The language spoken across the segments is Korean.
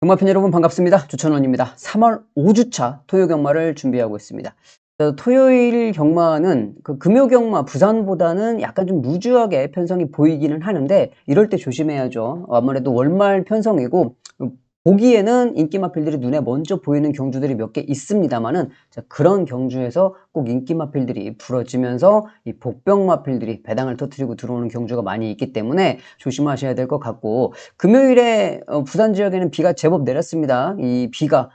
경마팬 여러분 반갑습니다. 주천원입니다. 3월 5주차 토요 경마를 준비하고 있습니다. 토요일 경마는 금요 경마 부산보다는 약간 좀 루즈하게 편성이 보이기는 하는데 이럴 때 조심해야죠. 아무래도 월말 편성이고 보기에는 인기마필들이 눈에 먼저 보이는 경주들이 몇 개 있습니다만은 그런 경주에서 꼭 인기마필들이 부러지면서 이 복병마필들이 배당을 터뜨리고 들어오는 경주가 많이 있기 때문에 조심하셔야 될 것 같고, 금요일에 부산 지역에는 비가 제법 내렸습니다. 이 비가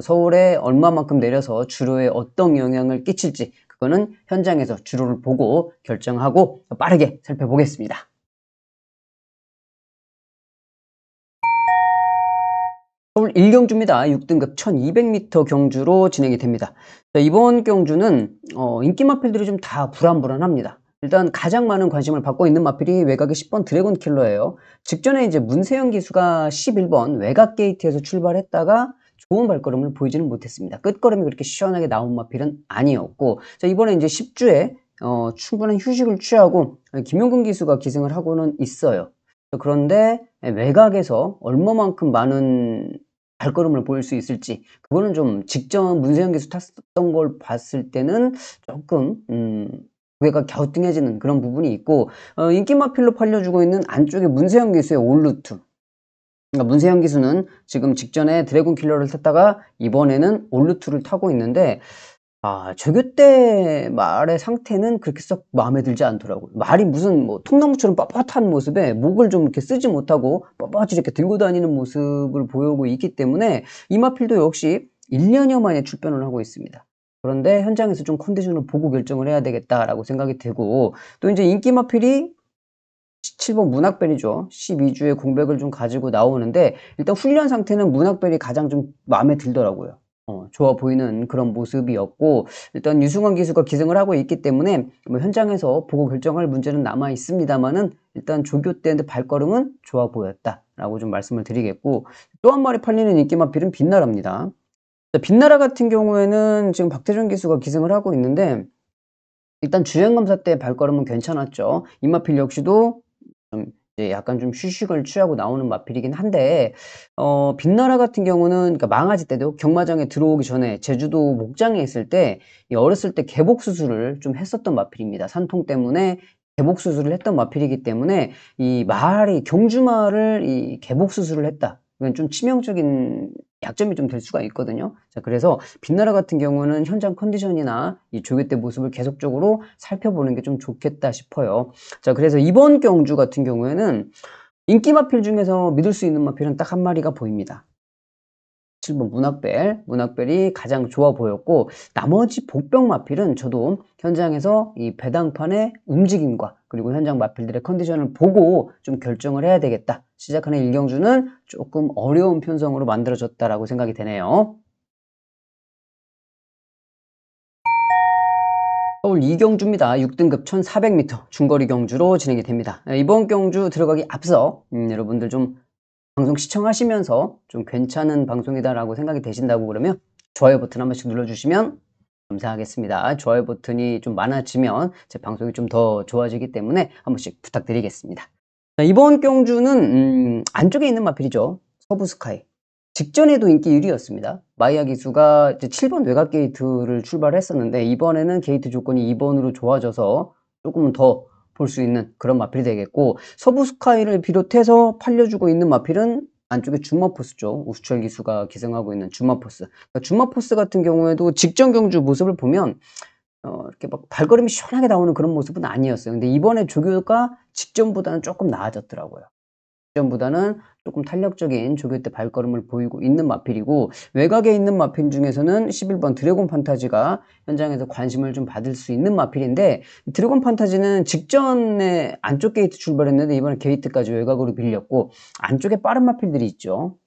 서울에 얼마만큼 내려서 주로에 어떤 영향을 끼칠지 그거는 현장에서 주로를 보고 결정하고 빠르게 살펴보겠습니다. 서울 1경주입니다. 6등급 1200m 경주로 진행이 됩니다. 이번 경주는 인기 마필들이 좀 다 불안불안합니다. 일단 가장 많은 관심을 받고 있는 마필이 외곽의 10번 드래곤 킬러예요. 직전에 이제 문세영 기수가 11번 외곽 게이트에서 출발했다가 좋은 발걸음을 보이지는 못했습니다. 끝걸음이 그렇게 시원하게 나온 마필은 아니었고, 이번에 이제 10주에 충분한 휴식을 취하고 김용근 기수가 기승을 하고는 있어요. 그런데 외곽에서 얼마만큼 많은 발걸음을 보일 수 있을지, 그거는 좀 직전 문세영 기수 탔었던 걸 봤을 때는 조금 고개가 갸우뚱해지는 그런 부분이 있고, 인기마필로 팔려주고 있는 안쪽에 문세영 기수의 올루트, 그러니까 문세영 기수는 지금 직전에 드래곤 킬러를 탔다가 이번에는 올루트를 타고 있는데, 조교 때 말의 상태는 그렇게 썩 마음에 들지 않더라고요. 말이 무슨 뭐 통나무처럼 뻣뻣한 모습에 목을 좀 이렇게 쓰지 못하고 뻣뻣이 이렇게 들고 다니는 모습을 보이고 있기 때문에 이마필도 역시 1년여 만에 출변을 하고 있습니다. 그런데 현장에서 좀 컨디션을 보고 결정을 해야 되겠다라고 생각이 되고, 또 이제 인기마필이 7번 문학벨이죠. 12주에 공백을 좀 가지고 나오는데 일단 훈련 상태는 문학벨이 가장 좀 마음에 들더라고요. 좋아 보이는 그런 모습이었고, 일단 유승환 기수가 기승을 하고 있기 때문에 뭐 현장에서 보고 결정할 문제는 남아 있습니다만은 일단 조교 때 발걸음은 좋아 보였다라고 좀 말씀을 드리겠고, 또 한 마리 팔리는 인기마필은 빛나라입니다. 빛나라 같은 경우에는 지금 박태준 기수가 기승을 하고 있는데 일단 주행검사 때 발걸음은 괜찮았죠. 이마필 역시도 이제 약간 좀 휴식을 취하고 나오는 마필이긴 한데, 빛나라 같은 경우는 그러니까 망아지 때도 경마장에 들어오기 전에 제주도 목장에 있을 때 어렸을 때 개복 수술을 좀 했었던 마필입니다. 산통 때문에 개복 수술을 했던 마필이기 때문에 이 말이 경주말을 이 개복 수술을 했다. 이건 좀 치명적인 약점이 좀 될 수가 있거든요. 그래서 빛나라 같은 경우는 현장 컨디션이나 이 조교 때 모습을 계속적으로 살펴보는 게 좀 좋겠다 싶어요. 그래서 이번 경주 같은 경우에는 인기 마필 중에서 믿을 수 있는 마필은 딱 한 마리가 보입니다. 7번 문학벨이 가장 좋아 보였고, 나머지 복병 마필은 저도 현장에서 이 배당판의 움직임과 그리고 현장 마필들의 컨디션을 보고 좀 결정을 해야 되겠다. 시작하는 1경주는 조금 어려운 편성으로 만들어졌다라고 생각이 되네요. 서울 2경주입니다. 6등급 1400m 중거리 경주로 진행이 됩니다. 이번 경주 들어가기 앞서 여러분들 좀 방송 시청하시면서 좀 괜찮은 방송이다라고 생각이 되신다고 그러면 좋아요 버튼 한 번씩 눌러주시면 감사하겠습니다. 좋아요 버튼이 좀 많아지면 제 방송이 좀 더 좋아지기 때문에 한 번씩 부탁드리겠습니다. 이번 경주는 안쪽에 있는 마필이죠. 서부스카이. 직전에도 인기 1위였습니다. 마이야 기수가 이제 7번 외곽 게이트를 출발했었는데 이번에는 게이트 조건이 2번으로 좋아져서 조금은 더 볼 수 있는 그런 마필이 되겠고, 서부스카이를 비롯해서 팔려주고 있는 마필은 안쪽에 준마포스죠. 우수철 기수가 기승하고 있는 준마포스. 그러니까 준마포스 같은 경우에도 직전 경주 모습을 보면 이렇게 막 발걸음이 시원하게 나오는 그런 모습은 아니었어요. 근데 이번에 조교가 직전보다는 조금 나아졌더라고요. 직전보다는 조금 탄력적인 조교 때 발걸음을 보이고 있는 마필이고, 외곽에 있는 마필 중에서는 11번 드래곤 판타지가 현장에서 관심을 좀 받을 수 있는 마필인데, 드래곤 판타지는 직전에 안쪽 게이트 출발했는데 이번에 게이트까지 외곽으로 빌렸고 안쪽에 빠른 마필들이 있죠.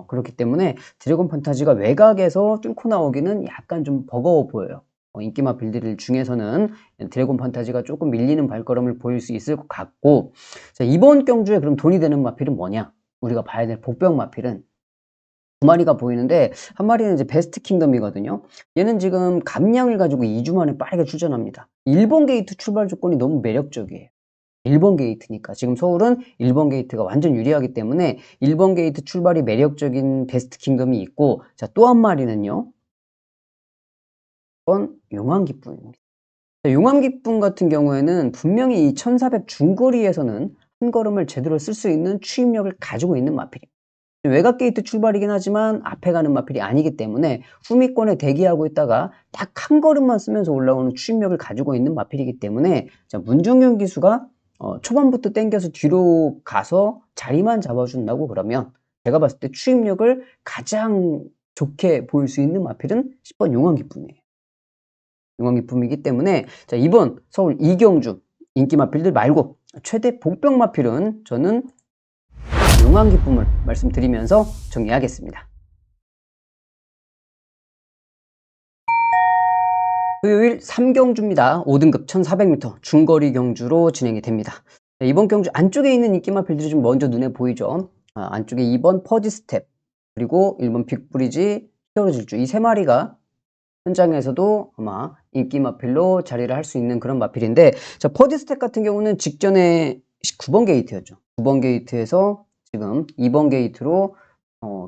그렇기 때문에 드래곤 판타지가 외곽에서 뚫고 나오기는 약간 좀 버거워 보여요. 인기 마필들 중에서는 드래곤 판타지가 조금 밀리는 발걸음을 보일 수 있을 것 같고, 이번 경주에 그럼 돈이 되는 마필은 뭐냐? 우리가 봐야 될 복병 마필은 두 마리가 보이는데, 한 마리는 이제 베스트 킹덤이거든요. 얘는 지금 감량을 가지고 2주 만에 빠르게 출전합니다. 일본 게이트 출발 조건이 너무 매력적이에요. 1번 게이트니까. 지금 서울은 1번 게이트가 완전 유리하기 때문에 1번 게이트 출발이 매력적인 베스트 킹덤이 있고, 자, 또 한 마리는요. 이번 용왕기쁨입니다. 용왕기쁨 같은 경우에는 분명히 이 1400 중거리에서는 한 걸음을 제대로 쓸 수 있는 추임력을 가지고 있는 마필입니다. 외곽 게이트 출발이긴 하지만 앞에 가는 마필이 아니기 때문에 후미권에 대기하고 있다가 딱 한 걸음만 쓰면서 올라오는 추임력을 가지고 있는 마필이기 때문에, 자, 문정균 기수가 초반부터 땡겨서 뒤로 가서 자리만 잡아준다고 그러면 제가 봤을 때 추임력을 가장 좋게 보일 수 있는 마필은 10번 용왕기쁨이에요. 용왕기쁨이기 때문에, 자, 이번 서울 이경주 인기 마필들 말고 최대 복병 마필은 저는 용왕기쁨을 말씀드리면서 정리하겠습니다. 토요일 3경주입니다. 5등급 1400m 중거리 경주로 진행이 됩니다. 이번 경주 안쪽에 있는 인기 마필들이 좀 먼저 눈에 보이죠. 안쪽에 2번 퍼지스텝, 그리고 1번 빅브리지, 히어로질주, 이 세 마리가 현장에서도 아마 인기 마필로 자리를 할 수 있는 그런 마필인데, 자, 퍼지스텝 같은 경우는 직전에 9번 게이트였죠. 9번 게이트에서 지금 2번 게이트로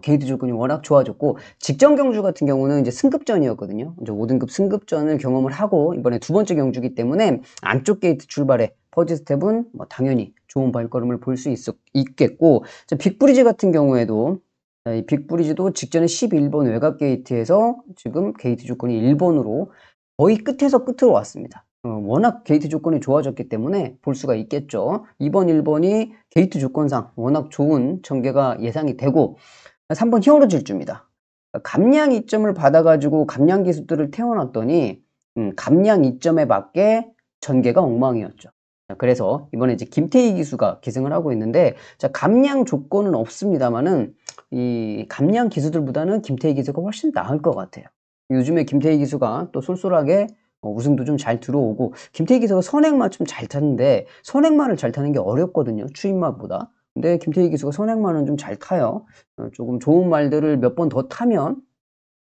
게이트 조건이 워낙 좋아졌고, 직전 경주 같은 경우는 이제 승급전이었거든요. 이제 5등급 승급전을 경험을 하고 이번에 두 번째 경주이기 때문에 안쪽 게이트 출발에 퍼지스텝은 뭐 당연히 좋은 발걸음을 볼 수 있겠고, 자, 빅브리지 같은 경우에도, 이 빅브리지도 직전에 11번 외곽 게이트에서 지금 게이트 조건이 1번으로 거의 끝에서 끝으로 왔습니다. 워낙 게이트 조건이 좋아졌기 때문에 볼 수가 있겠죠. 2번, 1번이 게이트 조건상 워낙 좋은 전개가 예상이 되고, 3번 히어로 질주입니다. 감량 이점을 받아가지고 감량 기수들을 태워놨더니 감량 이점에 맞게 전개가 엉망이었죠. 그래서 이번에 이제 김태희 기수가 기승을 하고 있는데, 자, 감량 조건은 없습니다만은 이 감량 기수들보다는 김태희 기수가 훨씬 나을 것 같아요. 요즘에 김태희 기수가 또 쏠쏠하게 우승도 좀 잘 들어오고, 김태희 기수가 선행마 좀 잘 타는데 선행마를 잘 타는 게 어렵거든요, 추임마보다. 근데 김태희 기수가 선행마는 좀 잘 타요. 조금 좋은 말들을 몇 번 더 타면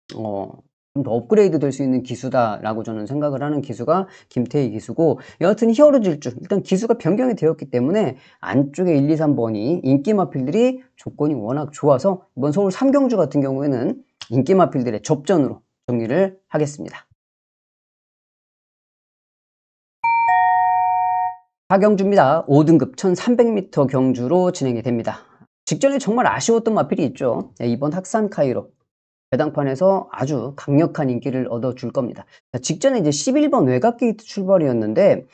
좀 더 업그레이드 될 수 있는 기수다라고 저는 생각을 하는 기수가 김태희 기수고, 여하튼 히어로 질주, 일단 기수가 변경이 되었기 때문에 안쪽에 1, 2, 3번이 인기 마필들이 조건이 워낙 좋아서 이번 서울 3경주 같은 경우에는 인기 마필들의 접전으로 정리를 하겠습니다. 4경주입니다. 5등급 1300m 경주로 진행이 됩니다. 직전에 정말 아쉬웠던 마필이 있죠. 이번 학산 카이로 배당판에서 아주 강력한 인기를 얻어줄 겁니다. 자, 직전에 이제 11번 외곽 게이트 출발이었는데,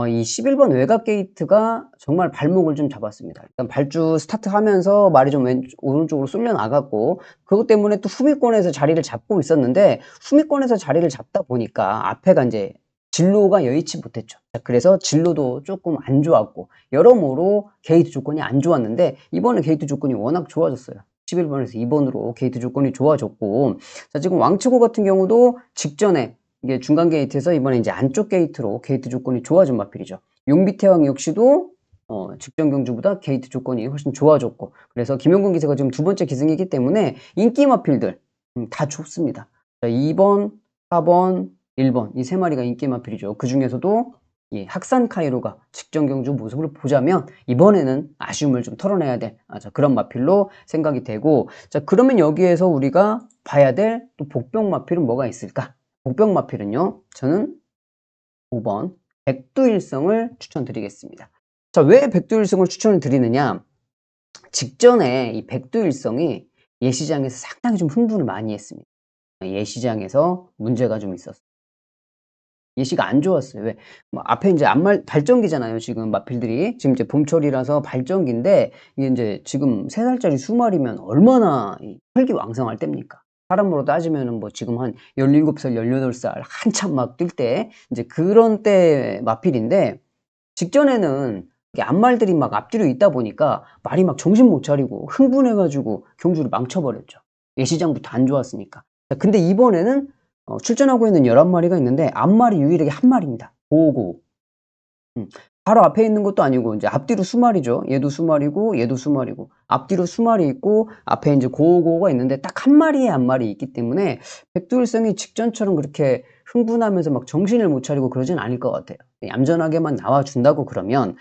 이 11번 외곽 게이트가 정말 발목을 좀 잡았습니다. 일단 발주 스타트하면서 말이 좀 오른쪽으로 쏠려 나갔고, 그것 때문에 또 후미권에서 자리를 잡고 있었는데, 후미권에서 자리를 잡다 보니까 앞에가 이제 진로가 여의치 못했죠. 자, 그래서 진로도 조금 안 좋았고, 여러모로 게이트 조건이 안 좋았는데, 이번에 게이트 조건이 워낙 좋아졌어요. 11번에서 2번으로 게이트 조건이 좋아졌고, 자, 지금 왕치고 같은 경우도 직전에 이게 중간 게이트에서 이번에 이제 안쪽 게이트로 게이트 조건이 좋아진 마필이죠. 용비태왕 역시도 직전 경주보다 게이트 조건이 훨씬 좋아졌고, 그래서 김영근 기세가 지금 두 번째 기승이기 때문에 인기 마필들 다 좋습니다. 자, 2번, 4번, 1번 이 세 마리가 인기 마필이죠. 그 중에서도 이 학산 카이로가 직전 경주 모습을 보자면 이번에는 아쉬움을 좀 털어내야 될 그런 마필로 생각이 되고, 자, 그러면 여기에서 우리가 봐야 될 또 복병 마필은 뭐가 있을까? 복병 마필은요, 저는 5번 백두일성을 추천드리겠습니다. 자, 왜 백두일성을 추천을 드리느냐? 직전에 이 백두일성이 예시장에서 상당히 좀 흥분을 많이 했습니다. 예시장에서 문제가 좀 있었어요. 예시가 안 좋았어요. 왜? 뭐 앞에 이제 발전기잖아요. 지금 마필들이 지금 이제 봄철이라서 발전기인데, 이게 이제 지금 3살짜리 수말이면 얼마나 혈기왕성할 때입니까? 사람으로 따지면은 뭐 지금 한 17살, 18살 한참 막 뛸 때 이제 그런 때 마필인데, 직전에는 앞말들이 막 앞뒤로 있다 보니까 말이 막 정신 못 차리고 흥분해가지고 경주를 망쳐버렸죠. 예시장부터 안 좋았으니까. 근데 이번에는 출전하고 있는 11마리가 있는데 앞말이 유일하게 한 마리입니다. 고고. 바로 앞에 있는 것도 아니고 이제 앞뒤로 수말이죠. 얘도 수말이고 얘도 수말이고 앞뒤로 수말이 있고 앞에 이제 고고가 있는데 딱 한 마리의 앞말이 있기 때문에 백두일성이 직전처럼 그렇게 흥분하면서 막 정신을 못 차리고 그러진 않을 것 같아요. 얌전하게만 나와준다고 그러면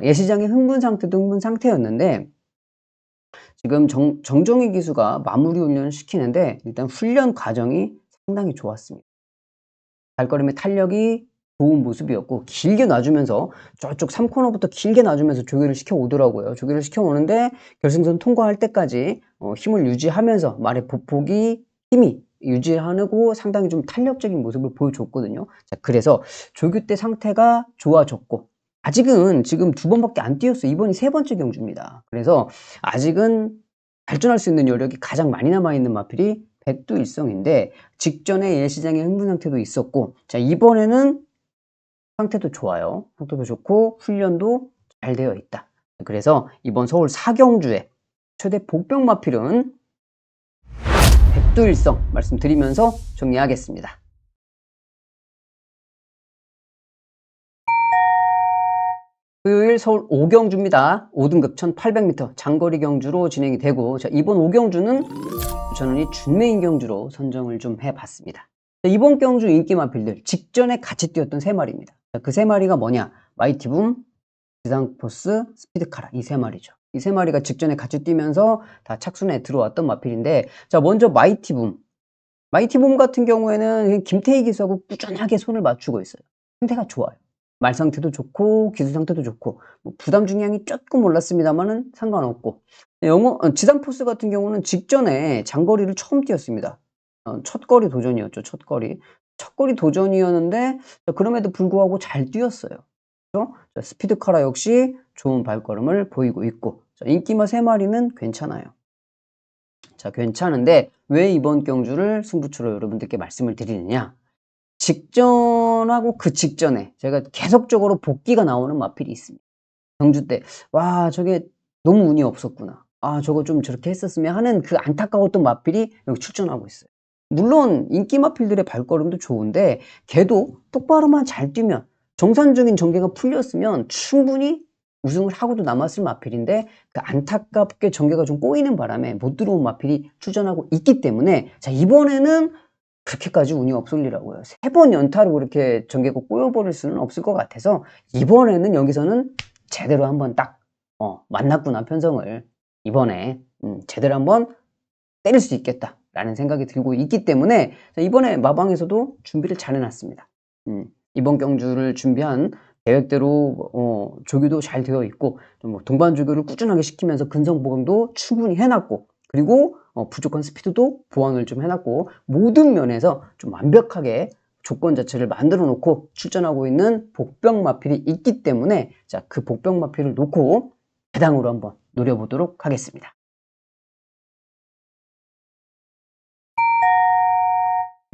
예시장의 흥분 상태도 흥분 상태였는데 지금 정종희 기수가 마무리 훈련을 시키는데 일단 훈련 과정이 상당히 좋았습니다. 발걸음의 탄력이 좋은 모습이었고 길게 놔주면서 저쪽 3코너부터 길게 놔주면서 조기를 시켜 오더라고요. 조기를 시켜 오는데 결승선 통과할 때까지 힘을 유지하면서 말의 보폭이 힘이 유지하고 상당히 좀 탄력적인 모습을 보여줬거든요. 자, 그래서 조규 때 상태가 좋아졌고 아직은 지금 2번밖에 안 뛰었어요. 이번이 3번째 경주입니다. 그래서 아직은 발전할 수 있는 여력이 가장 많이 남아있는 마필이 백두일성인데 직전에 예시장의 흥분 상태도 있었고 자 이번에는 상태도 좋아요. 상태도 좋고 훈련도 잘 되어 있다. 그래서 이번 서울 4경주의 최대 복병 마필은 백두일성 말씀드리면서 정리하겠습니다. 토요일 서울 5경주입니다. 5등급 1800m 장거리 경주로 진행이 되고 자, 이번 5경주는 전원이 준메인 경주로 선정을 좀 해봤습니다. 자, 이번 경주 인기 마필들 직전에 같이 뛰었던 3마리입니다. 그 3마리가 뭐냐? 마이티붐, 지상포스, 스피드카라 이 3마리죠. 이 3마리가 직전에 같이 뛰면서 다 착순에 들어왔던 마필인데 자 먼저 마이티붐 같은 경우에는 김태희 기수하고 꾸준하게 손을 맞추고 있어요. 상태가 좋아요. 말 상태도 좋고 기술 상태도 좋고 뭐 부담 중량이 조금 올랐습니다만은 상관없고 지상포스 같은 경우는 직전에 장거리를 처음 뛰었습니다. 첫거리 도전이었죠. 첫거리 도전이었는데 그럼에도 불구하고 잘 뛰었어요. 그렇죠? 스피드카라 역시 좋은 발걸음을 보이고 있고 인기마 3마리는 괜찮아요. 자 괜찮은데 왜 이번 경주를 승부처로 여러분들께 말씀을 드리느냐 직전하고 그 직전에 제가 계속적으로 복귀가 나오는 마필이 있습니다. 경주 때 와 저게 너무 운이 없었구나. 아 저거 좀 저렇게 했었으면 하는 그 안타까웠던 마필이 여기 출전하고 있어요. 물론 인기 마필들의 발걸음도 좋은데 걔도 똑바로만 잘 뛰면 정상적인 전개가 풀렸으면 충분히 우승을 하고도 남았을 마필인데 그 안타깝게 전개가 좀 꼬이는 바람에 못 들어온 마필이 출전하고 있기 때문에 자 이번에는 그렇게까지 운이 없을리라고요. 3번 연타로 그렇게 전개가 꼬여버릴 수는 없을 것 같아서 이번에는 여기서는 제대로 한번 딱 만났구나 편성을 이번에 제대로 한번 때릴 수 있겠다라는 생각이 들고 있기 때문에 이번에 마방에서도 준비를 잘 해놨습니다. 이번 경주를 준비한 계획대로 조교도 잘 되어 있고 뭐 동반 조교를 꾸준하게 시키면서 근성 보강도 충분히 해놨고 그리고 부족한 스피드도 보완을 좀 해놨고 모든 면에서 좀 완벽하게 조건 자체를 만들어 놓고 출전하고 있는 복병 마필이 있기 때문에 자, 그 복병 마필을 놓고 배당으로 한번 노려보도록 하겠습니다.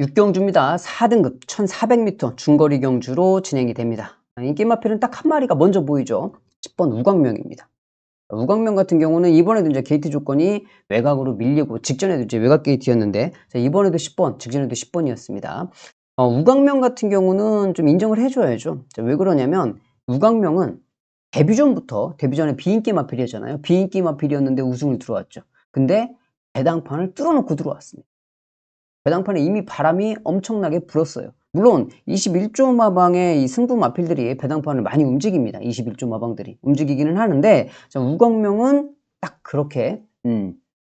6경주입니다. 4등급 1400m 중거리 경주로 진행이 됩니다. 인기 마필은 딱 한 마리가 먼저 보이죠. 10번 우광명입니다. 우광명 같은 경우는 이번에도 이제 게이트 조건이 외곽으로 밀리고 직전에도 이제 외곽 게이트였는데 자, 이번에도 10번, 직전에도 10번이었습니다. 우광명 같은 경우는 좀 인정을 해줘야죠. 자, 왜 그러냐면 우광명은 데뷔전에 비인기 마필이었잖아요. 비인기 마필이었는데 우승을 들어왔죠. 근데 배당판을 뚫어놓고 들어왔습니다. 배당판에 이미 바람이 엄청나게 불었어요. 물론 21조 마방의 이 승부 마필들이 배당판을 많이 움직입니다. 21조 마방들이 움직이기는 하는데 자, 우광명은 딱 그렇게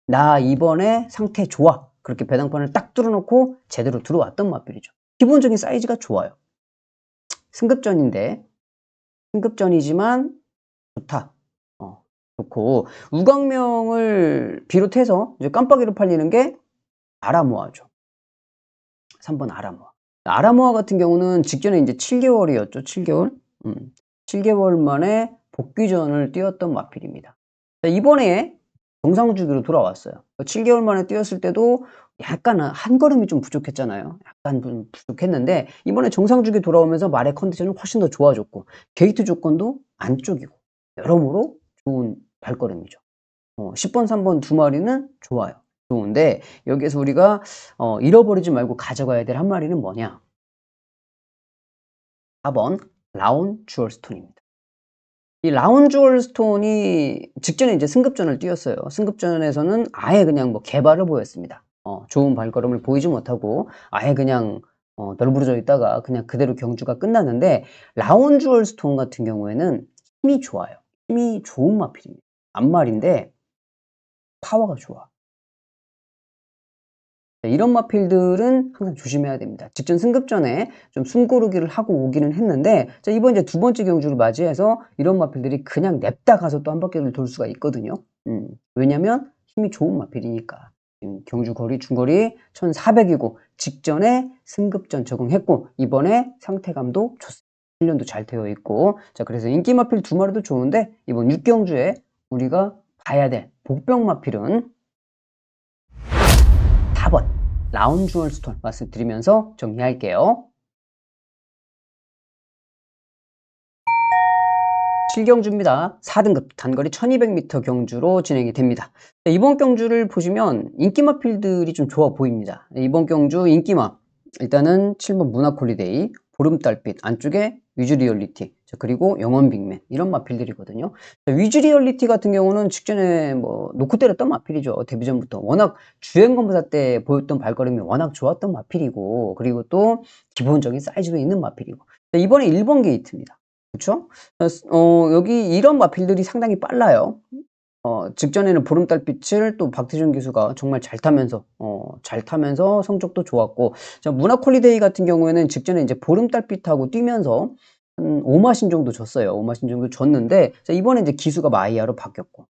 나 이번에 상태 좋아 그렇게 배당판을 딱 뚫어놓고 제대로 들어왔던 마필이죠. 기본적인 사이즈가 좋아요. 승급전이지만 좋다. 좋고 우광명을 비롯해서 이제 깜빡이로 팔리는 게 아라모아죠. 3번 아라모아. 아라모아 같은 경우는 직전에 이제 7개월이었죠. 7개월. 7개월 만에 복귀전을 뛰었던 마필입니다. 이번에 정상주기로 돌아왔어요. 7개월 만에 뛰었을 때도 약간 한 걸음이 좀 부족했잖아요. 약간 좀 부족했는데 이번에 정상주기 돌아오면서 말의 컨디션은 훨씬 더 좋아졌고 게이트 조건도 안쪽이고 여러모로 좋은 발걸음이죠. 10번, 3번 두 마리는 좋아요. 좋은데 여기에서 우리가 잃어버리지 말고 가져가야 될 한 마리는 뭐냐? 4번 라온 주얼스톤입니다. 이 라온 주얼스톤이 직전에 이제 승급전을 뛰었어요. 승급전에서는 아예 그냥 뭐 개발을 보였습니다. 좋은 발걸음을 보이지 못하고 아예 그냥 널브러져 있다가 그냥 그대로 경주가 끝났는데 라운주얼 스톤 같은 경우에는 힘이 좋아요. 힘이 좋은 마필입니다. 암말인데 파워가 좋아. 이런 마필들은 항상 조심해야 됩니다. 직전 승급 전에 좀 숨고르기를 하고 오기는 했는데 자 이번 이제 두 번째 경주를 맞이해서 이런 마필들이 그냥 냅다 가서 또 한 바퀴를 돌 수가 있거든요. 왜냐면 힘이 좋은 마필이니까. 경주 거리 중거리 1400이고 직전에 승급전 적응했고 이번에 상태감도 좋습니다. 훈련도 잘 되어 있고 자 그래서 인기 마필 두 마리도 좋은데 이번 6경주에 우리가 봐야 될 복병 마필은 4번 라운주얼 스톤 말씀드리면서 정리할게요. 7경주입니다. 4등급 단거리 1200m 경주로 진행이 됩니다. 이번 경주를 보시면 인기마 필들이 좀 좋아 보입니다. 이번 경주 인기마 일단은 7번 문화콜리데이, 보름달빛, 안쪽에 위즈리얼리티, 그리고 영원빅맨 이런 마필들이거든요. 위즈리얼리티 같은 경우는 직전에 뭐 놓고 때렸던 마필이죠. 데뷔전부터 워낙 주행검사 때 보였던 발걸음이 워낙 좋았던 마필이고 그리고 또 기본적인 사이즈도 있는 마필이고 이번에 1번 게이트입니다. 그쵸? 여기 이런 마필들이 상당히 빨라요. 직전에는 보름달빛을 또 박태준 기수가 정말 잘 타면서 성적도 좋았고, 자, 문화콜리데이 같은 경우에는 직전에 이제 보름달빛하고 뛰면서 한 5마신 정도 줬어요. 5마신 정도 줬는데, 자, 이번에 이제 기수가 마이야로 바뀌었고,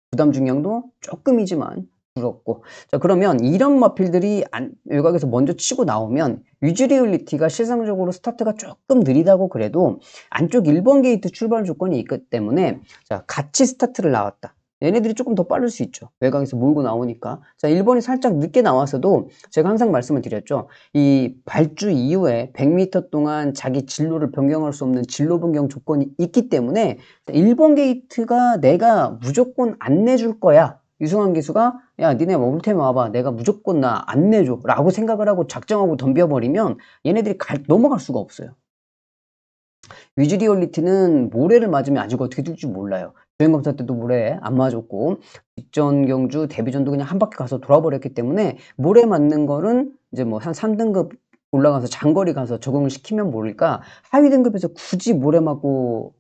부담 중량도 조금이지만 줄었고 자 그러면 이런 마필들이 외곽에서 먼저 치고 나오면 위즈리얼리티가 실상적으로 스타트가 조금 느리다고 그래도 안쪽 1번 게이트 출발 조건이 있기 때문에 자 같이 스타트를 나왔다. 얘네들이 조금 더 빠를 수 있죠. 외곽에서 몰고 나오니까. 자, 1번이 살짝 늦게 나왔어도 제가 항상 말씀을 드렸죠. 이 발주 이후에 100m 동안 자기 진로를 변경할 수 없는 진로 변경 조건이 있기 때문에 1번 게이트가 내가 무조건 안 내줄 거야. 유승환 기수가 야 니네 올테면 와봐 내가 무조건 나 안 내줘 라고 생각을 하고 작정하고 덤벼버리면 얘네들이 넘어갈 수가 없어요. 위즈리얼리티는 모래를 맞으면 아직 어떻게 될지 몰라요. 주행검사 때도 모래 안 맞았고 직전 경주 데뷔전도 그냥 한 바퀴 가서 돌아버렸기 때문에 모래 맞는 거는 이제 뭐 한 3등급 올라가서 장거리 가서 적응을 시키면 모를까 하위 등급에서 굳이 모래 맞고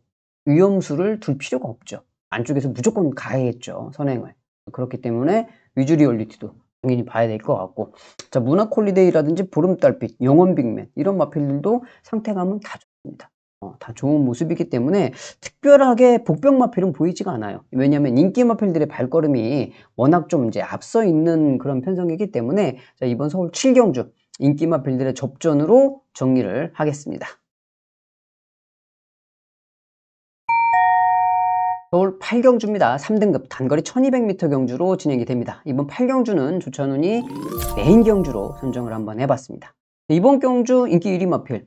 위험수를 둘 필요가 없죠. 안쪽에서 무조건 가야겠죠, 선행을. 그렇기 때문에 위즈리얼리티도 당연히 봐야 될 것 같고 자 문화콜리데이라든지 보름달빛, 영원빅맨 이런 마필들도 상태감은 다 좋습니다. 다 좋은 모습이기 때문에 특별하게 복병 마필은 보이지가 않아요. 왜냐하면 인기 마필들의 발걸음이 워낙 좀 이제 앞서 있는 그런 편성이기 때문에 자 이번 서울 7경주 인기 마필들의 접전으로 정리를 하겠습니다. 서울 8경주입니다. 3등급 단거리 1200m 경주로 진행이 됩니다. 이번 8경주는 조찬훈이 메인 경주로 선정을 한번 해봤습니다. 이번 경주 인기 1위 마필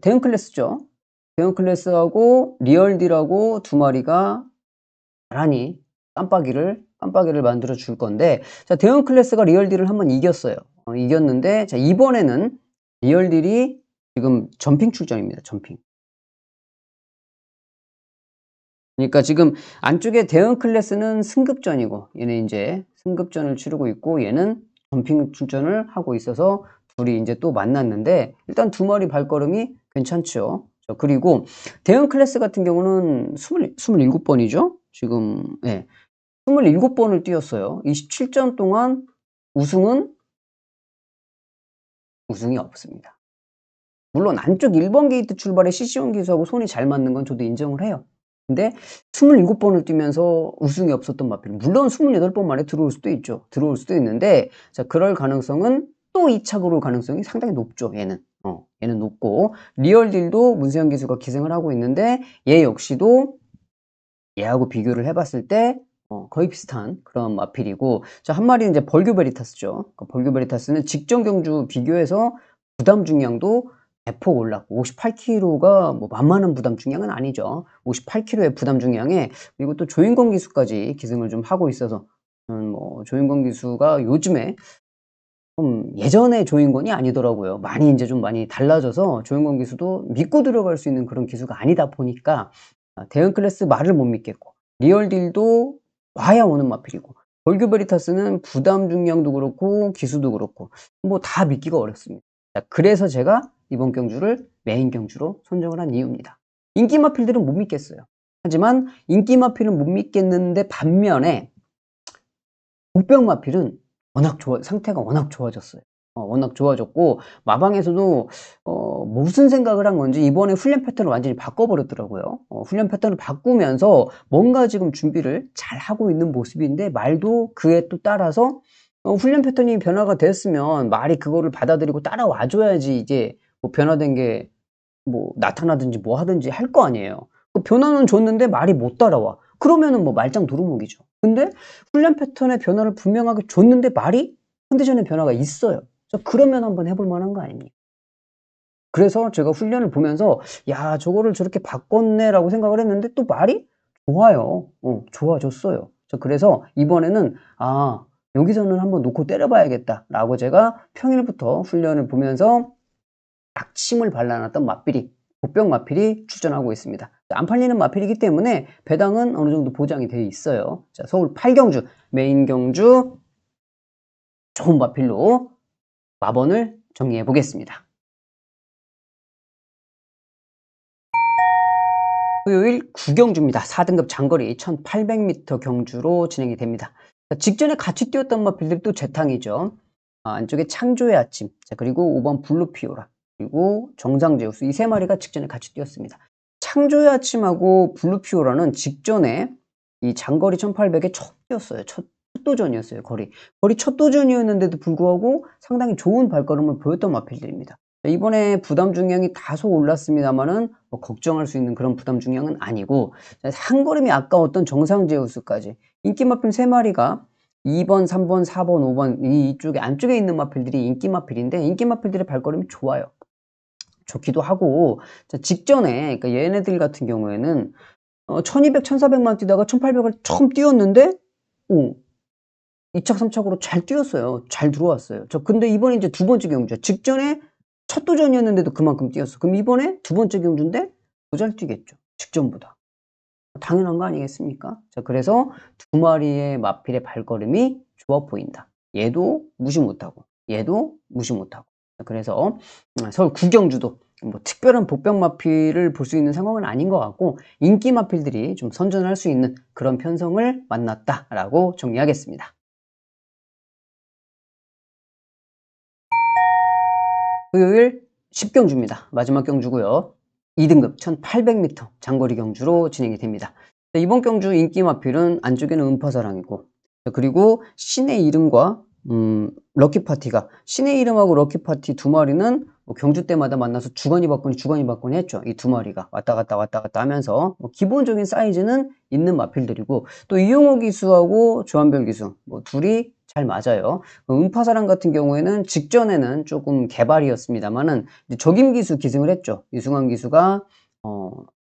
대형 클래스죠. 대형 클래스하고 리얼딜하고 두 마리가 나란히 깜빡이를 만들어 줄 건데 자 대형 클래스가 리얼딜을 한번 이겼어요. 이겼는데 자 이번에는 리얼딜이 지금 점핑 출전입니다. 점핑. 그러니까 지금 안쪽에 대형 클래스는 승급전이고 얘는 이제 승급전을 치르고 있고 얘는 점핑 출전을 하고 있어서 둘이 이제 또 만났는데 일단 두 마리 발걸음이 괜찮죠. 그리고 대형 클래스 같은 경우는 27번이죠. 지금 예. 27번을 뛰었어요. 27전 동안 우승이 없습니다. 물론 안쪽 1번 게이트 출발에 CC원 기수하고 손이 잘 맞는 건 저도 인정을 해요. 근데 27번을 뛰면서 우승이 없었던 마필 물론 28번 만에 들어올 수도 있죠. 들어올 수도 있는데 자 그럴 가능성은 또 2차 그럴 가능성이 상당히 높죠. 얘는 높고 리얼딜도 문세영 기수가 기생을 하고 있는데 얘 역시도 얘하고 비교를 해봤을 때 거의 비슷한 그런 마필이고 자 한 마리는 이제 벌교 베리타스죠. 벌교 베리타스는 직전 경주 비교해서 부담 중량도 대폭 올랐고 58kg가 뭐 만만한 부담 중량은 아니죠. 58kg의 부담 중량에 그리고 또 조인권 기수까지 기승을 좀 하고 있어서 뭐 조인권 기수가 요즘에 좀 예전의 조인권이 아니더라고요. 많이 달라져서 조인권 기수도 믿고 들어갈 수 있는 그런 기수가 아니다 보니까 대형 클래스 말을 못 믿겠고 리얼딜도 와야 오는 마필이고 벌교 베리타스는 부담 중량도 그렇고 기수도 그렇고 뭐 다 믿기가 어렵습니다. 자, 그래서 제가 이번 경주를 메인 경주로 선정을 한 이유입니다. 인기 마필들은 못 믿겠어요. 하지만 인기 마필은 못 믿겠는데 반면에 복병 마필은 상태가 워낙 좋아졌어요. 워낙 좋아졌고 마방에서도 무슨 생각을 한 건지 이번에 훈련 패턴을 완전히 바꿔버렸더라고요. 훈련 패턴을 바꾸면서 뭔가 지금 준비를 잘 하고 있는 모습인데 말도 그에 또 따라서 훈련 패턴이 변화가 됐으면 말이 그거를 받아들이고 따라와 줘야지 이제 뭐 변화된 게 뭐 나타나든지 뭐 하든지 할 거 아니에요. 그 변화는 줬는데 말이 못 따라와. 그러면은 뭐 말짱 도루묵이죠. 근데 훈련 패턴의 변화를 분명하게 줬는데 말이 컨디션의 변화가 있어요. 그러면 한번 해볼 만한 거 아닙니까? 그래서 제가 훈련을 보면서 '야 저거를 저렇게 바꿨네.'라고 생각을 했는데 또 말이 좋아요. 좋아졌어요. 그래서 이번에는 '아 여기서는 한번 놓고 때려 봐야겠다.'라고 제가 평일부터 훈련을 보면서 딱 침을 발라놨던 마필이 복병 마필이 출전하고 있습니다. 안 팔리는 마필이기 때문에 배당은 어느 정도 보장이 되어 있어요. 자, 서울 8경주 메인 경주 좋은 마필로 마번을 정리해 보겠습니다. 토요일 9경주입니다. 4등급 장거리 1800m 경주로 진행이 됩니다. 자, 직전에 같이 뛰었던 마필들이 또 재탕이죠. 안쪽에 창조의 아침, 자, 그리고 5번 블루피오라, 그리고 정상제우스 이 세 마리가 직전에 같이 뛰었습니다. 창조의 아침하고 블루피오라는 직전에 이 장거리 1800에 첫 뛰었어요. 첫 도전이었어요. 거리 첫 도전이었는데도 불구하고 상당히 좋은 발걸음을 보였던 마필들입니다. 이번에 부담 중량이 다소 올랐습니다만은 뭐 걱정할 수 있는 그런 부담 중량은 아니고 한 걸음이 아까웠던 정상제우스까지 인기 마필 3마리가 2번, 3번, 4번, 5번 이쪽에 안쪽에 있는 마필들이 인기 마필인데 인기 마필들의 발걸음이 좋아요. 좋기도 하고 직전에 그러니까 얘네들 같은 경우에는 1200, 1400만 뛰다가 1800을 처음 뛰었는데 2착, 3착으로 잘 뛰었어요. 잘 들어왔어요. 근데 이번에 이제 두 번째 경주야. 직전에 첫 도전이었는데도 그만큼 뛰었어. 그럼 이번에 두 번째 경주인데 더 잘 뛰겠죠. 직전보다. 당연한 거 아니겠습니까? 자, 그래서 두 마리의 마필의 발걸음이 좋아 보인다. 얘도 무시 못하고, 얘도 무시 못하고. 그래서 서울 9경주도 뭐 특별한 복병 마필을 볼 수 있는 상황은 아닌 것 같고 인기 마필들이 좀 선전할 수 있는 그런 편성을 만났다라고 정리하겠습니다. 토요일 10경주입니다. 마지막 경주고요. 2등급 1800m 장거리 경주로 진행이 됩니다. 이번 경주 인기 마필은 안쪽에는 음파사랑이고 그리고 신의 이름과 럭키파티가 신의 이름하고 럭키파티 두 마리는 뭐 경주 때마다 만나서 주거니 받거니 했죠. 이 두 마리가 왔다 갔다 하면서 뭐 기본적인 사이즈는 있는 마필들이고 또 이용호 기수하고 조한별 기수 뭐 둘이 잘 맞아요. 음파사랑 같은 경우에는 직전에는 조금 개발이었습니다만은 적임 기수 기승을 했죠. 유승환 기수가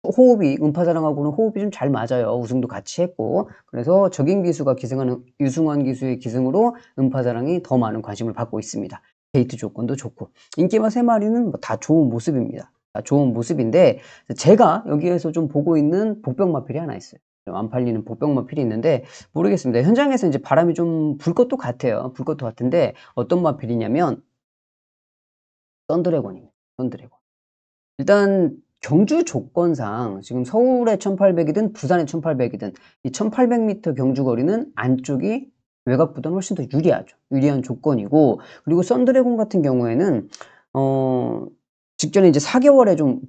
호흡이 음파사랑하고는 호흡이 좀 잘 맞아요. 우승도 같이 했고 그래서 적임 기수가 기승하는 유승환 기수의 기승으로 음파사랑이 더 많은 관심을 받고 있습니다. 게이트 조건도 좋고 인기마 3마리는 뭐 다 좋은 모습입니다. 다 좋은 모습인데 제가 여기에서 좀 보고 있는 복병 마필이 하나 있어요. 좀 안 팔리는 복병 마필이 있는데 모르겠습니다. 현장에서 이제 바람이 좀 불 것도 같아요. 불 것도 같은데 어떤 마필이냐면 썬드래곤입니다. 썬드래곤. 일단 경주 조건상 지금 서울의 1800이든 부산의 1800이든 이 1800m 경주 거리는 안쪽이 외곽보다는 훨씬 더 유리하죠. 유리한 조건이고 그리고 썬드래곤 같은 경우에는 직전에 이제 4개월에 좀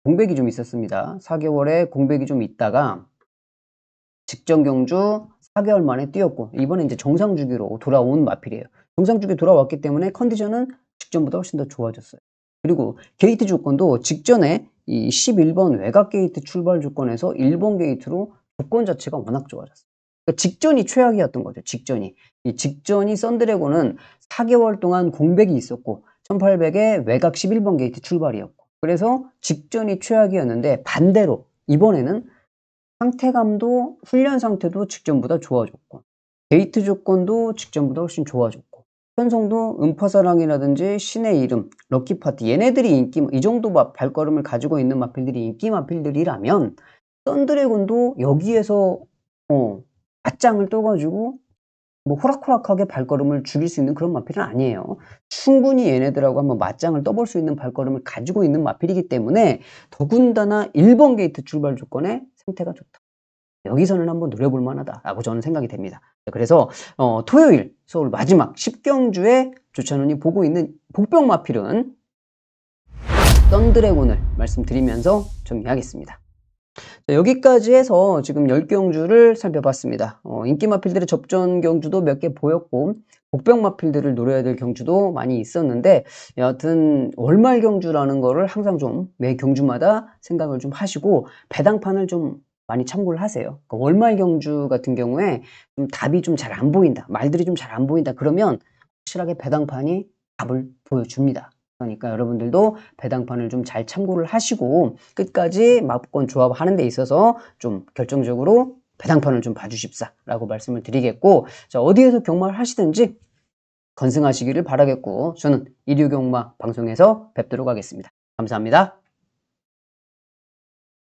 공백이 좀 있었습니다. 4개월에 공백이 좀 있다가 직전 경주 4개월 만에 뛰었고 이번에 이제 정상 주기로 돌아온 마필이에요. 정상 주기 돌아왔기 때문에 컨디션은 직전보다 훨씬 더 좋아졌어요. 그리고 게이트 조건도 직전에 이 11번 외곽 게이트 출발 조건에서 1번 게이트로 조건 자체가 워낙 좋아졌어요. 그러니까 직전이 최악이었던 거죠. 이 직전이 썬드래곤은 4개월 동안 공백이 있었고 1800에 외곽 11번 게이트 출발이었고 그래서 직전이 최악이었는데 반대로 이번에는 상태감도 훈련 상태도 직전보다 좋아졌고 게이트 조건도 직전보다 훨씬 좋아졌고 편성도 음파사랑이라든지 신의 이름, 럭키파티 얘네들이 이 정도 발걸음을 가지고 있는 마필들이 인기 마필들이라면 썬드래곤도 여기에서 맞짱을 떠가지고 뭐 호락호락하게 발걸음을 죽일 수 있는 그런 마필은 아니에요. 충분히 얘네들하고 한번 맞짱을 떠볼 수 있는 발걸음을 가지고 있는 마필이기 때문에 더군다나 1번 게이트 출발 조건에 생태가 좋다. 여기서는 한번 노려볼 만하다라고 저는 생각이 됩니다. 그래서 토요일 서울 마지막 10경주에 조찬훈이 보고 있는 복병 마필은 썬드래곤을 말씀드리면서 정리하겠습니다. 자, 여기까지 해서 지금 10경주를 살펴봤습니다. 인기 마필들의 접전 경주도 몇 개 보였고 복병 마필들을 노려야 될 경주도 많이 있었는데 여하튼 월말 경주라는 거를 항상 좀 매 경주마다 생각을 좀 하시고 배당판을 좀 많이 참고를 하세요. 그러니까 월말 경주 같은 경우에 좀 답이 좀 잘 안 보인다, 말들이 좀 잘 안 보인다 그러면 확실하게 배당판이 답을 보여줍니다. 그러니까 여러분들도 배당판을 좀 잘 참고를 하시고 끝까지 막권 조합하는 데 있어서 좀 결정적으로 배당판을 좀 봐주십사 라고 말씀을 드리겠고, 자, 어디에서 경마를 하시든지 건승하시기를 바라겠고 저는 일요경마 방송에서 뵙도록 하겠습니다. 감사합니다.